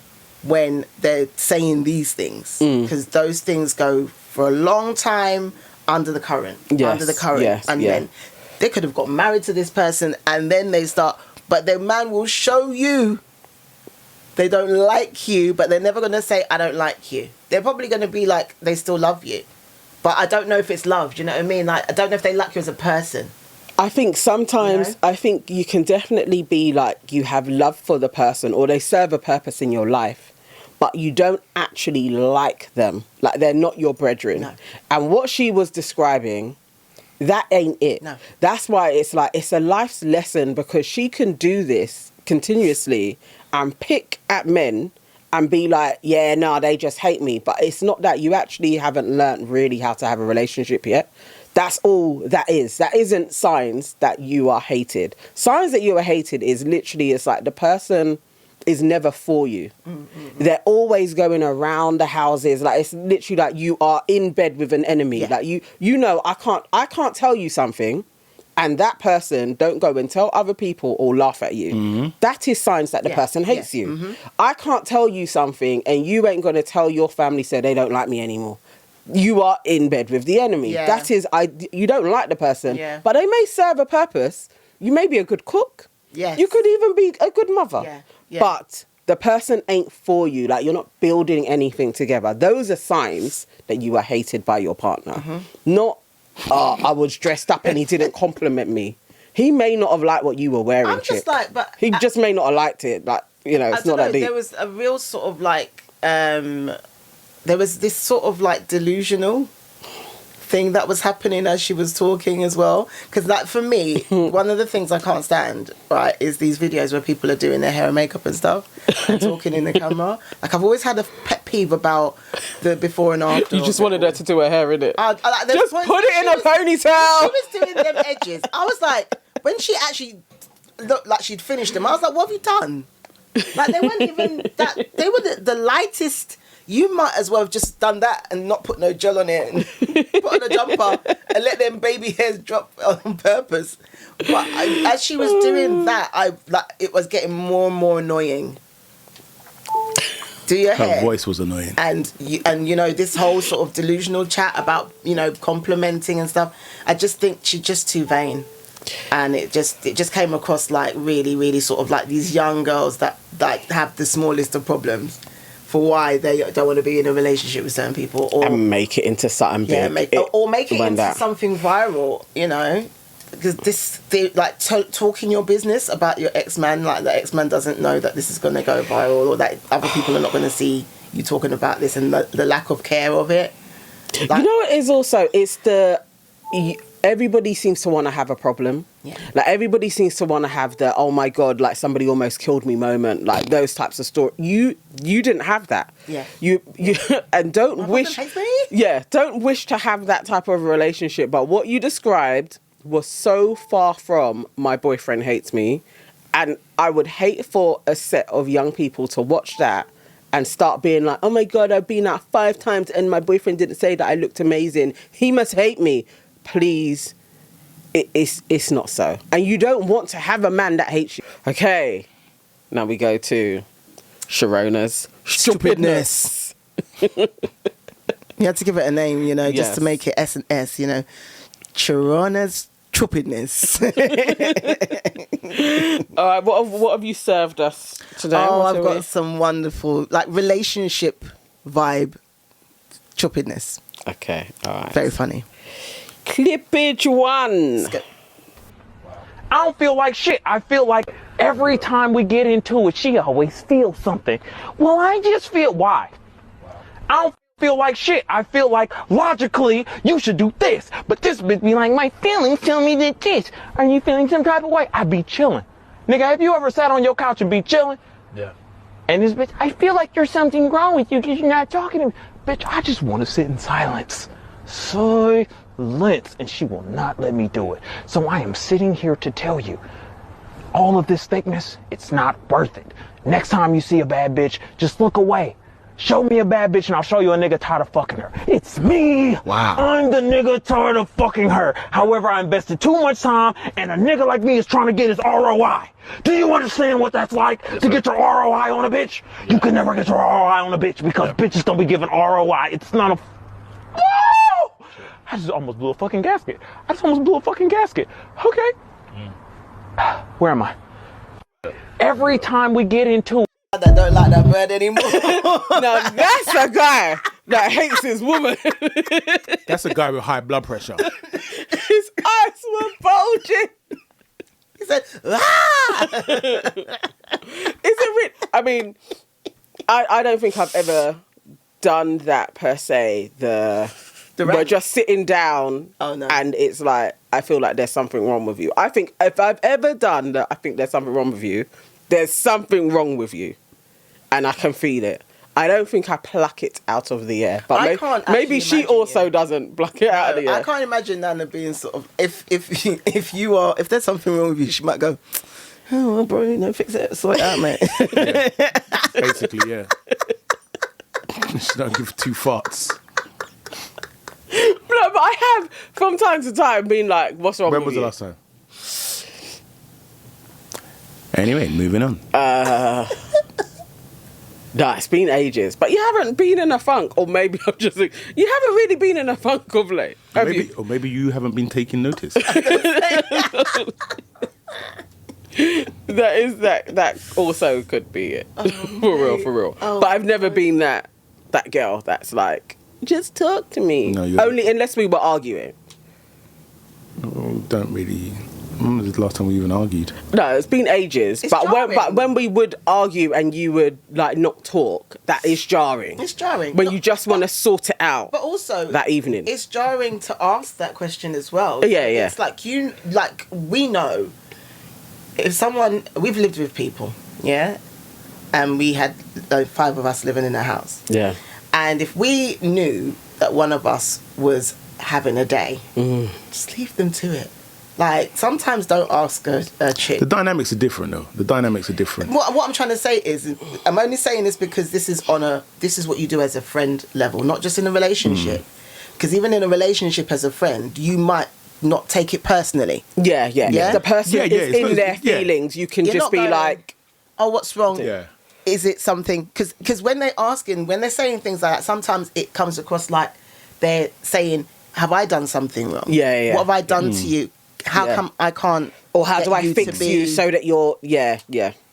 when they're saying these things, because those things go for a long time under the current, and then they could have got married to this person, and then they start, but their man will show you they don't like you, but they're never going to say, I don't like you. They're probably going to be like, they still love you, but I don't know if it's love. Do you know what I mean? Like, I don't know if they like you as a person. I think sometimes, I think you can definitely be like, you have love for the person or they serve a purpose in your life, but you don't actually like them. Like they're not your brethren. No. And what she was describing, that ain't it. No. That's why it's like, it's a life's lesson, because she can do this continuously and pick at men and be like, yeah, no, they just hate me. But it's not that. You actually haven't learned really how to have a relationship yet. That's all that is. That isn't signs that you are hated. Signs that you are hated is literally, it's like the person is never for you. They're always going around the houses. Like it's literally like you are in bed with an enemy. Like you know, I can't tell you something, and that person don't go and tell other people or laugh at you. That is signs that the person hates you. I can't tell you something and you ain't gonna tell your family, so they don't like me anymore. You are in bed with the enemy. That is, you don't like the person, but they may serve a purpose. You may be a good cook. You could even be a good mother. But the person ain't for you. Like, you're not building anything together. Those are signs that you are hated by your partner. Not, I was dressed up and he didn't compliment me. He may not have liked what you were wearing. I'm just like, but he just may not have liked it. Like, you know, it's not that deep. There was a real sort of like, there was this sort of like delusional thing that was happening as she was talking as well. Because like for me, one of the things I can't stand, right, is these videos where people are doing their hair and makeup and stuff and talking in the camera. Like I've always had a pet peeve about the before and after. You just wanted her to do her hair, innit? Just put it in a ponytail. She was doing them edges. I was like, when she actually looked like she'd finished them, I was like, what have you done? Like they weren't even that, they were the lightest. You might as well have just done that and not put no gel on it and put on a jumper and let them baby hairs drop on purpose. But as she was doing that, it was getting more and more annoying. Do your hair. Her voice was annoying. And you know, this whole sort of delusional chat about, you know, complimenting and stuff. I just think she's just too vain. And it just came across like really, really sort of like these young girls that like have the smallest of problems for why they don't want to be in a relationship with certain people, or and make it into something big. Make it into something viral, you know, because talking your business about your ex-man, like the ex-man doesn't know that this is going to go viral, or that other people are not going to see you talking about this, and the lack of care of it. Like, you know what it is also? It's everybody seems to want to have a problem. Yeah. Like everybody seems to want to have the, oh my God, like somebody almost killed me moment, like those types of stories. You didn't have that. Yeah. You and don't wish to have that type of relationship. But what you described was so far from my boyfriend hates me, and I would hate for a set of young people to watch that and start being like, oh my God, I've been out 5 times and my boyfriend didn't say that I looked amazing. He must hate me. Please, it's not so. And you don't want to have a man that hates you. Okay, now we go to Sherona's stupidness. You had to give it a name, you know, just Yes. to make it S and S, you know. Sherona's stupidness. All right, what have you served us today? Oh, What I've are we- got some wonderful, like, relationship vibe stupidness. Okay, all right. Very funny. Clippage 1. I don't feel like shit. I feel like every time we get into it, she always feels something. Well, I just feel why. I don't feel like shit. I feel like logically you should do this, but this bitch be like, my feelings tell me that this. Are you feeling some type of way? I be chilling. Nigga, have you ever sat on your couch and be chilling? Yeah. And this bitch, I feel like there's something wrong with you because you're not talking to me. Bitch, I just want to sit in silence. Silence. And she will not let me do it. So I am sitting here to tell you, all of this thickness, it's not worth it. Next time you see a bad bitch, just look away. Show me a bad bitch and I'll show you a nigga tired of fucking her. It's me. Wow. I'm the nigga tired of fucking her. However, I invested too much time and a nigga like me is trying to get his ROI. Do you understand what that's like to get your ROI on a bitch? Yeah. You can never get your ROI on a bitch because bitches don't be giving ROI. It's not a... Woo! I just almost blew a fucking gasket. Okay. Where am I? Every time we get into That don't like that bird anymore. Now that's a guy that hates his woman. That's a guy with high blood pressure. His eyes were bulging. He said, ah! Is it real? I mean, I don't think I've ever done that per se. We're just sitting down and it's like, I feel like there's something wrong with you. I think if I've ever done that, I think there's something wrong with you. There's something wrong with you. And I can feel it. I don't think I pluck it out of the air. But maybe she also doesn't pluck it out of the air. I can't imagine Nana being sort of, if there's something wrong with you, she might go, oh, well, bro, fix it, sort it out, mate. Yeah. Basically, yeah. She don't give 2 farts. No, but I have, from time to time, been like, what's wrong When with was you? the last time? Anyway, moving on. Nah, it's been ages. But you haven't been in a funk, or maybe I'm just like, you haven't really been in a funk of late, have you? Or maybe you haven't been taking notice. That also could be it. For real. Oh, but I've never been that girl that's like, just talk to me. No, only unless we were arguing. Don't really. When was the last time we even argued? No, it's been ages. It's but jarring. when we would argue and you would like not talk, that is jarring. It's jarring. When you just want to sort it out. But also that evening, it's jarring to ask that question as well. Yeah. It's like we know if we've lived with people, yeah, and we had 5 of us living in a house, yeah, and if we knew that one of us was having a day, just leave them to it. Like, sometimes don't ask a chick. The dynamics are different, though. What I'm trying to say is, I'm only saying this because this is what you do as a friend level, not just in a relationship. Because even in a relationship as a friend, you might not take it personally. Yeah. If the person is in their feelings, you can just be like, oh, what's wrong? Yeah. Is it something? Because when they're saying things like that, sometimes it comes across like they're saying, have I done something wrong? Yeah. What have I done to you? How come I can't? Or how do I fix you so that you're... Yeah.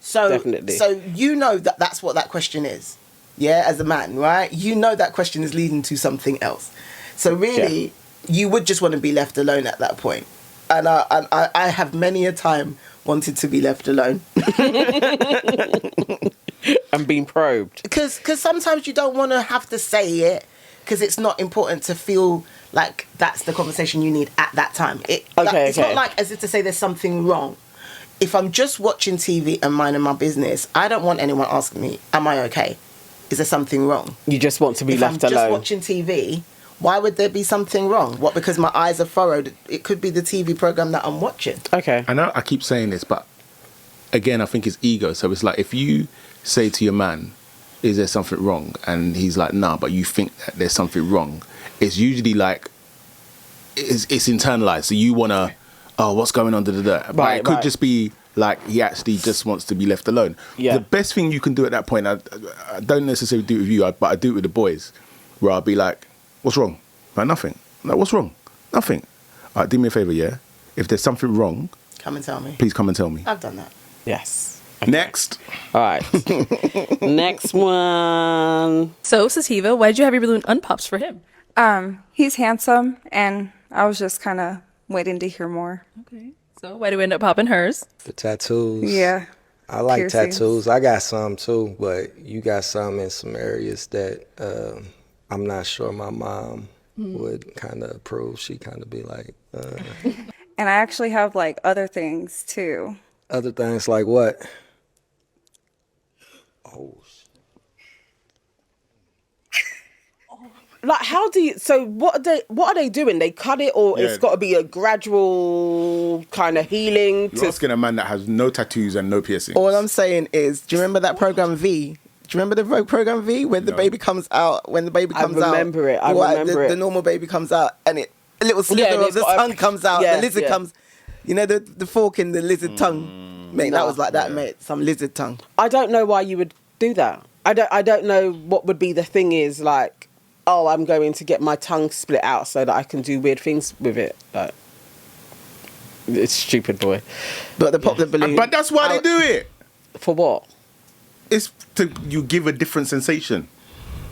So, definitely. So you know that's what that question is. Yeah, as a man, right? You know that question is leading to something else. So really, you would just want to be left alone at that point. And I have many a time wanted to be left alone. And being probed. Because sometimes you don't want to have to say it because it's not important to feel like that's the conversation you need at that time. It's not like as if to say there's something wrong. If I'm just watching TV and minding my business, I don't want anyone asking me, am I okay? Is there something wrong? You just want to be left alone. If I'm just watching TV, why would there be something wrong? What, because my eyes are furrowed? It could be the TV program that I'm watching. Okay. I know I keep saying this, but again, I think it's ego. So it's like if you say to your man, is there something wrong? And he's like, nah, but you think that there's something wrong. It's usually like, it's internalized. So you want to, oh, what's going on? But Right, it could right. just be like, he actually just wants to be left alone. Yeah. The best thing you can do at that point, I don't necessarily do it with you, but I do it with the boys, where I'll be like, what's wrong? Like, nothing. Like, what's wrong? Nothing. All right, do me a favor, yeah? If there's something wrong, Come and tell me. please come and tell me. I've done that. Yes. Next. All right. Next one. So, Sativa, why did you have your balloon unpops for him? He's handsome, and I was just kind of waiting to hear more. Okay. So, why do we end up popping hers? The tattoos. Yeah. I like Piercings. tattoos. I got some too, but you got some in some areas that I'm not sure my mom would kind of approve. She kind of be like, And I actually have like other things too. other things like what? Like, how do you? So, what are they doing? They cut it, or Yeah. it's got to be a gradual kind of healing. You're asking a man that has no tattoos and no piercings. All I'm saying is, do you remember that program V? Do you remember the program V when the baby comes out? When the baby comes out, remember it. I remember it. The normal baby comes out, and a little Yeah, slither and of it's the got a- tongue comes out. yeah, The lizard yeah. comes. You know the fork in the lizard tongue, mate. That was like that, mate. Some lizard tongue. I don't know why you would do that. I don't know what would be the thing is like, oh, I'm going to get my tongue split out so that I can do weird things with it. Like, it's stupid, boy. But the pop the balloon. But that's why they do it. For what? It's to you give a different sensation.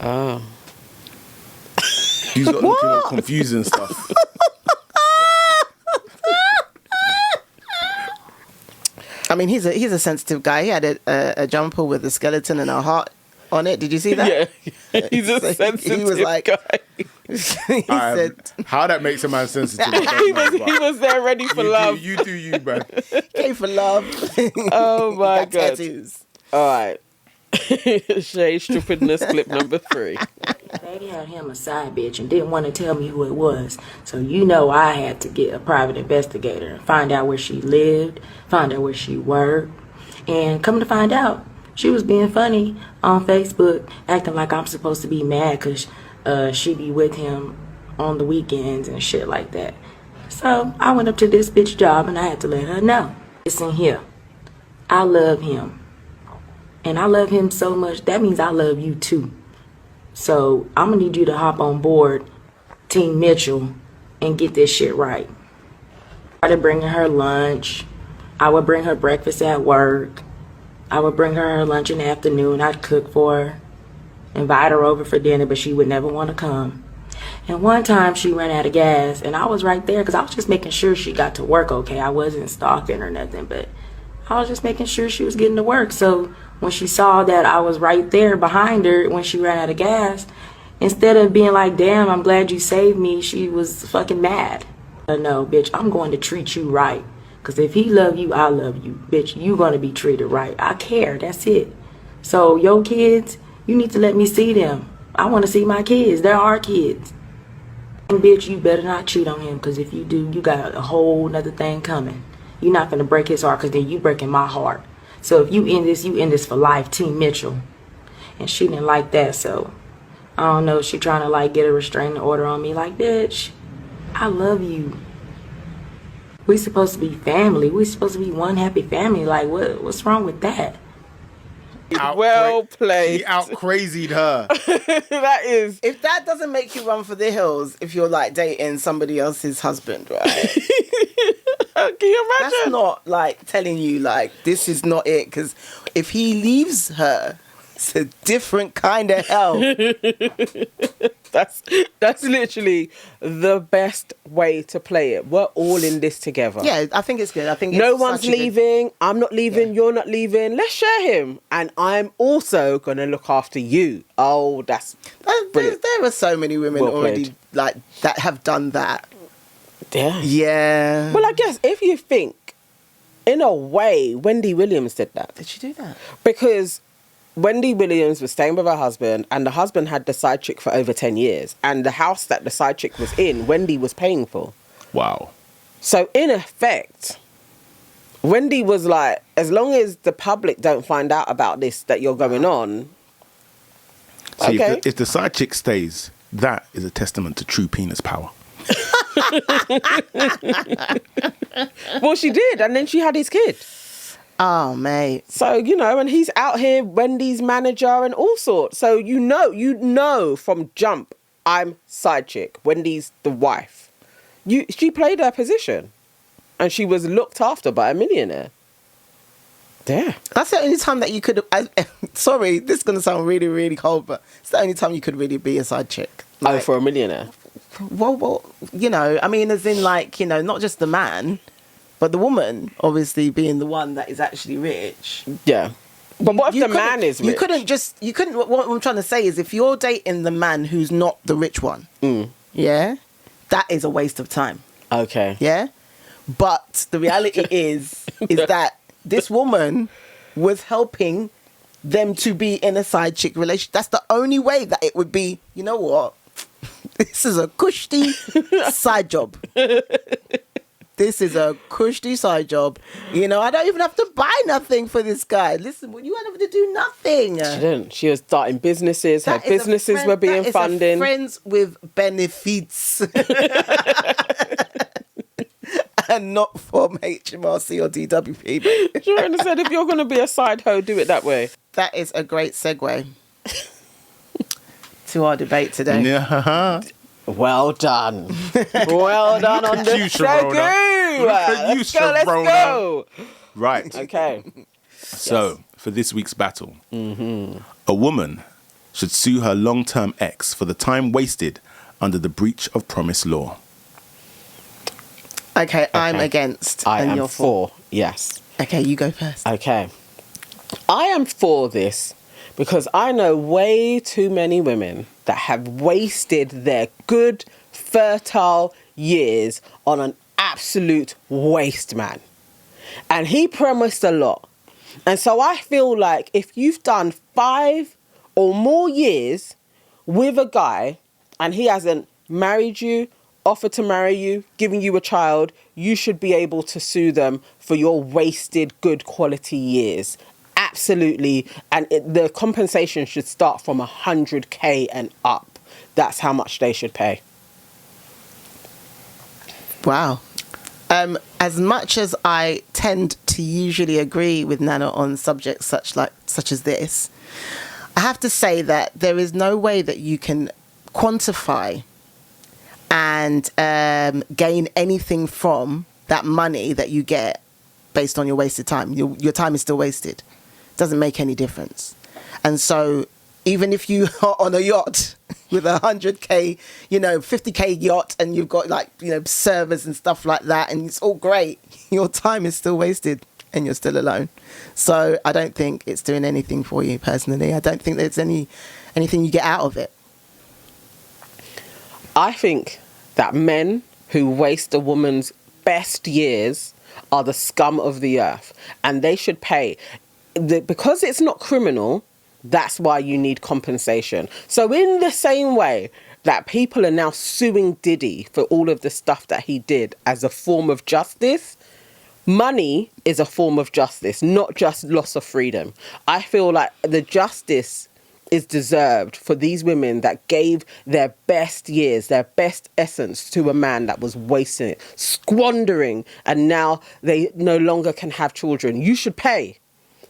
Oh. He's got looking all confused and stuff. I mean, he's a sensitive guy. He had a jumper with a skeleton and a heart on it. Did you see that? Yeah, he's a So sensitive he was like, guy. he said, How that makes a man sensitive? I he don't know, was but there ready for love. You do you, man. "Came for love." Oh my Got god! tattoos. All right, Shay stupidness clip number 3. Daddy had him a side bitch and didn't want to tell me who it was. So you know I had to get a private investigator and find out where she lived, find out where she worked. And come to find out, she was being funny on Facebook, acting like I'm supposed to be mad because she be with him on the weekends and shit like that. So I went up to this bitch job and I had to let her know. Listen here, I love him. And I love him so much, that means I love you too. So I'm gonna need you to hop on board Team Mitchell and get this shit right. I started bringing her lunch. I would bring her breakfast at work. I would bring her lunch in the afternoon. I'd cook for her, invite her over for dinner, but she would never want to come. And one time she ran out of gas and I was right there because I was just making sure she got to work okay. I wasn't stalking or nothing, but I was just making sure she was getting to work. So when she saw that I was right there behind her when she ran out of gas, instead of being like, damn, I'm glad you saved me, she was fucking mad. No, bitch, I'm going to treat you right. Because if he love you, I love you. Bitch, you going to be treated right. I care. That's it. So your kids, you need to let me see them. I want to see my kids. They're our kids. And bitch, you better not cheat on him. Because if you do, you got a whole nother thing coming. You're not going to break his heart because then you breaking my heart. So if you end this for life, Team Mitchell. And she didn't like that, so I don't know. She trying to like get a restraining order on me. Like, bitch, I love you. We supposed to be family. We supposed to be one happy family. Like, what's wrong with that? Well played. He out crazied her. That is. If that doesn't make you run for the hills, if you're like dating somebody else's husband, right? Can you imagine? That's not like telling you like this is not it. Because if he leaves her, it's a different kind of hell. That's literally the best way to play it. We're all in this together. Yeah, I think it's good. I think No it's one's such a good- leaving. I'm not leaving. You're not leaving. Let's share him, and I'm also gonna look after you. Oh, that's brilliant. There are so many women Well already played. like that have done that. Yeah. Yeah. Well, I guess if you think, in a way, Wendy Williams did that. Did she do that? Because Wendy Williams was staying with her husband, and the husband had the side chick for over 10 years. And the house that the side chick was in, Wendy was paying for. Wow. So, in effect, Wendy was like, as long as the public don't find out about this, that you're going on, So Okay. if the side chick stays, that is a testament to true penis power. Well, she did, and then she had his kid. Oh, mate. So, and he's out here, Wendy's manager and all sorts. So, you know from jump, I'm side chick. Wendy's the wife. She played her position. And she was looked after by a millionaire. Yeah. That's the only time that you could... sorry, this is going to sound really, really cold, but it's the only time you could really be a side chick. For a millionaire? Well, I mean, as in, not just the man, but the woman, obviously, being the one that is actually rich. Yeah. But what if the man is rich? What I'm trying to say is, if you're dating the man who's not the rich one, yeah, that is a waste of time. Okay. Yeah? But the reality is that this woman was helping them to be in a side chick relationship. That's the only way that it would be, you know what? This is a cushy side job. This is a cushy side job. I don't even have to buy nothing for this guy. Listen, you don't have to do nothing. She didn't. She was starting businesses. Her businesses were being funded. Friends with benefits. And not from HMRC or DWP. Sherona said, if you're going to be a side hoe, do it that way. That is a great segue to our debate today. Yeah. Well done. Well done on the segue. Look at you, Let's Sherona. go. Right. Okay. So, for this week's battle, a woman should sue her long-term ex for the time wasted under the breach of promise law. Okay, I'm against. I and am you're for. Yes. Okay, you go first. Okay. I am for this because I know way too many women that have wasted their good, fertile years on an absolute waste man. And he promised a lot. And so I feel like if you've done 5 or more years with a guy and he hasn't married you, offered to marry you, giving you a child, you should be able to sue them for your wasted good quality years. Absolutely. And the compensation should start from 100K and up. That's how much they should pay. Wow. As much as I tend to usually agree with Nana on subjects such as this, I have to say that there is no way that you can quantify and gain anything from that money that you get based on your wasted time. Your time is still wasted. It doesn't make any difference. And so even if you are on a yacht with 100K, 50K yacht, and you've got servers and stuff like that, and it's all great, your time is still wasted and you're still alone. So I don't think it's doing anything for you personally. I don't think there's anything you get out of it. I think that men who waste a woman's best years are the scum of the earth, and they should pay. Because it's not criminal, that's why you need compensation. So in the same way that people are now suing Diddy for all of the stuff that he did as a form of justice, money is a form of justice, not just loss of freedom. I feel like the justice is deserved for these women that gave their best years, their best essence to a man that was wasting it, squandering, and now they no longer can have children. You should pay.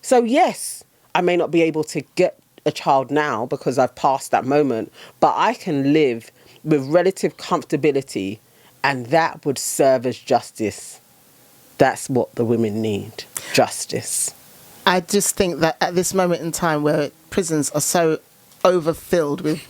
So yes, I may not be able to get a child now because I've passed that moment, but I can live with relative comfortability, and that would serve as justice. That's what the women need, justice. I just think that at this moment in time where prisons are so overfilled with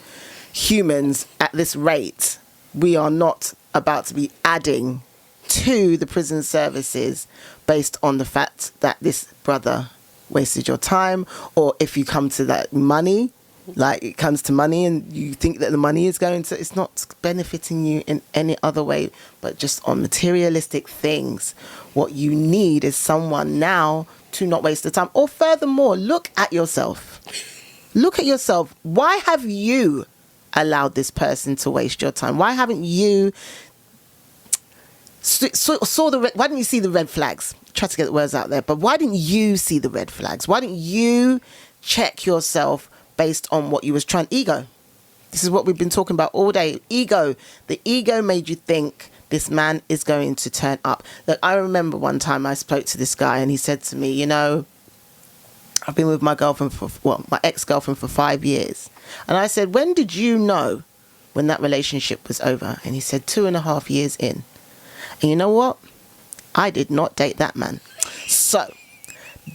humans at this rate, we are not about to be adding to the prison services based on the fact that this brother wasted your time, or if you come to that money, it comes to money and you think that the money is going to, it's not benefiting you in any other way, but just on materialistic things. What you need is someone now to not waste the time. Or furthermore, look at yourself. Look at yourself. Why have you allowed this person to waste your time? Why haven't you why didn't you see the red flags? Try to get the words out there, but why didn't you see the red flags? Why didn't you check yourself based on what you was trying. Ego. This is what we've been talking about all day. Ego. The ego made you think this man is going to turn up. Look, I remember one time I spoke to this guy and he said to me, you know, I've been with my girlfriend my ex-girlfriend for 5 years. And I said, when did you know when that relationship was over? And he said, 2.5 years in. And you know what? I did not date that man. So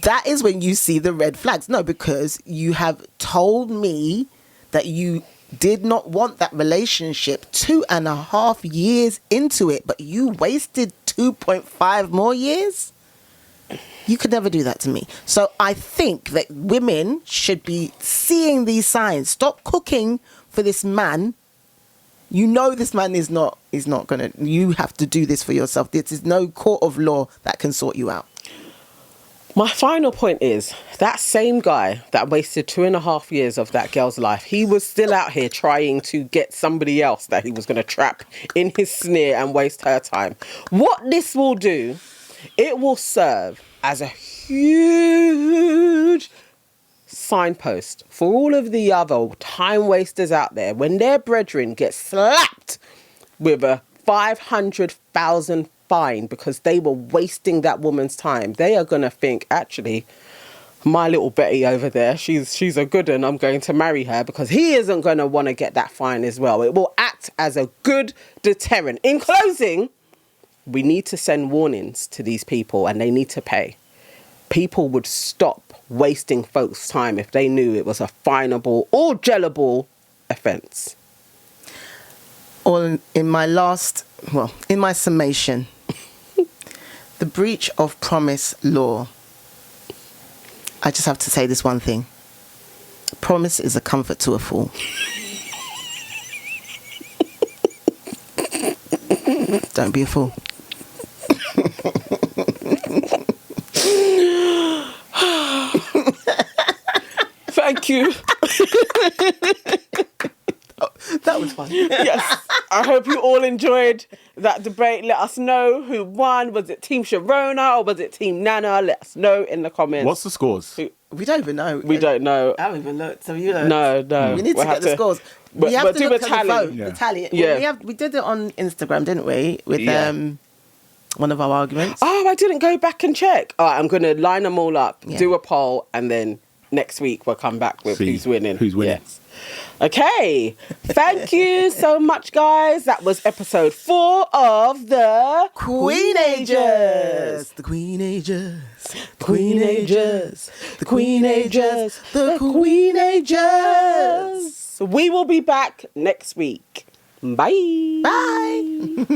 that is when you see the red flags. No, because you have told me that you did not want that relationship 2.5 years into it, but you wasted 2.5 more years. You could never do that to me. So I think that women should be seeing these signs. Stop cooking for this man. You know this man is not gonna. You have to do this for yourself. There is no court of law that can sort you out. My final point is that same guy that wasted 2.5 years of that girl's life, he was still out here trying to get somebody else that he was going to trap in his snare and waste her time. What this will do, it will serve as a huge signpost for all of the other time wasters out there when their brethren get slapped with a 500,000 fine because they were wasting that woman's time. They are going to think, actually, my little Betty over there, she's a good one. I'm going to marry her because he isn't going to want to get that fine as well. It will act as a good deterrent. In closing, we need to send warnings to these people and they need to pay. People would stop wasting folks' time if they knew it was a fineable or jailable offence. Or in my summation, the breach of promise law. I just have to say this one thing. Promise is a comfort to a fool. Don't be a fool. Thank you. That was fun. Yes. I hope you all enjoyed that debate. Let us know who won. Was it Team Sherona or was it Team Nana? Let us know in the comments. What's the scores? We don't even know. We don't know. I haven't even looked. So you know. No. We need to get the scores. We have to look at the vote. Yeah. The tally. Yeah. Well, we did it on Instagram, didn't we? With one of our arguments. Oh, I didn't go back and check. All right, I'm going to line them all up, do a poll, and then next week we'll come back with who's winning. Who's winning. Yes. Okay. Thank you so much, guys. That was episode 4 of the Queenagers. The Queenagers. The Queenagers. The Queenagers. The Queenagers. We will be back next week. Bye. Bye.